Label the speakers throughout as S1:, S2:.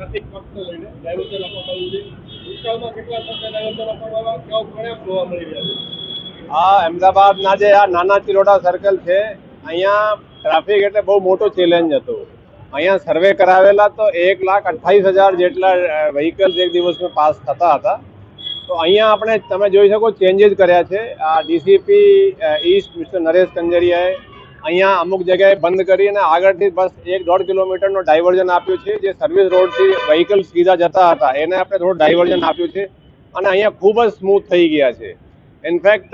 S1: Traffic ફક્ત લઈને diversion આપવામાં આવ્યું છે. ભૂતકાળમાં કેટલા સમય ડાયવર્ઝન આપવામાં આવ્યા કેવા પરિણામ જોવા મળી રહ્યા છે?
S2: અમદાવાદના જે આ નાના ચિલોડા સર્કલ છે, અહીંયા ટ્રાફિક એટલે બહુ મોટો ચેલેન્જ હતો. અહીંયા સર્વે કરાવેલા તો 1,28,000 જેટલા વ્હીકલ્સ એક દિવસમાં પાસ થતા હતા. તો અહીંયા આપણે તમે જોઈ શકો ચેન્જીસ કર્યા છે. આ ડીસીપી ઈસ્ટ મિસ્ટર નરેશ કંજરિયાએ અહીંયા અમુક જગ્યાએ બંધ કરી અને આગળથી બસ 1-1.5 કિલોમીટરનો ડાયવર્ઝન આપ્યું છે. જે સર્વિસ રોડથી વ્હીકલ સીધા જતા હતા એને આપણે થોડું ડાયવર્ઝન આપ્યું છે અને અહીંયા ખૂબ જ સ્મૂથ થઈ ગયા છે. ઇનફેક્ટ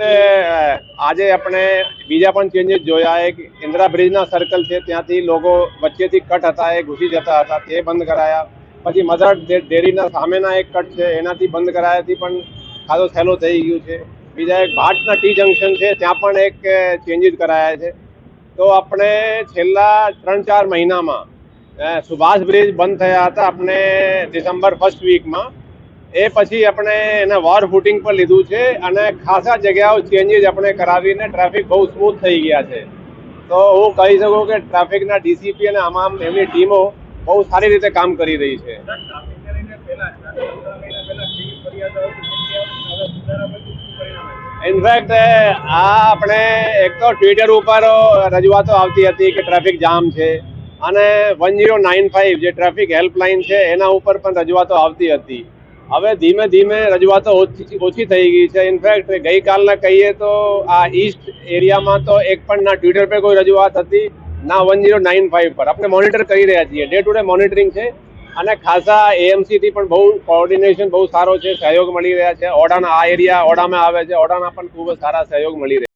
S2: આજે આપણે બીજા પણ ચેન્જીસ જોયા. એક ઇન્દિરા બ્રિજના સર્કલ છે, ત્યાંથી લોકો વચ્ચેથી કટ હતા એ ઘૂસી જતા હતા, તે બંધ કરાયા. પછી મધર ડેરીના સામેના એક કટ છે એનાથી બંધ કરાયાથી પણ ખાસો સહેલો થઈ ગયું છે. બીજા એક ભાટના ટી જંકશન છે ત્યાં પણ એક ચેન્જીસ કરાયા છે. તો આપણે છેલ્લા 3-4 મહિનામાં સુભાષ બ્રિજ બંધ થયા હતા આપણે ડિસેમ્બર ફર્સ્ટ વીકમાં. એ પછી આપણે એને વોર ફૂટિંગ પર લીધું છે અને ખાસા જગ્યાઓ ચેન્જીસ આપણે કરાવીને ટ્રાફિક બહુ સ્મૂથ થઈ ગયા છે. તો હું કહી શકું કે ટ્રાફિકના ડીસીપી અને આમાં એમની ટીમો બહુ સારી રીતે કામ કરી રહી છે. ઇનફેક્ટ આ આપણે એક તો ટ્વિટર ઉપર રજૂઆતો આવતી હતી કે ટ્રાફિક જામ છે અને 1095 જે ટ્રાફિક હેલ્પલાઇન છે એના ઉપર પણ રજૂઆતો આવતી હતી. હવે ધીમે ધીમે રજૂઆતો ઓછી થઈ ગઈ છે. ઇનફેક્ટ ગઈકાલના કહીએ તો આ ઈસ્ટ એરિયામાં તો એક પણ ના ટ્વિટર પર કોઈ રજૂઆત હતી ના 1095 પર. આપણે મોનિટર કરી રહ્યા છીએ, ડે ટુ ડે મોનિટરિંગ છે અને ખાસા એએમસીથી પણ બહુ કોઓર્ડિનેશન બહુ સારો છે, સહયોગ મળી રહ્યા છે. ઓડાના આ એરિયા ઓડામાં આવે છે, ઓડાના પણ ખૂબ સારા સહયોગ મળી રહ્યા છે.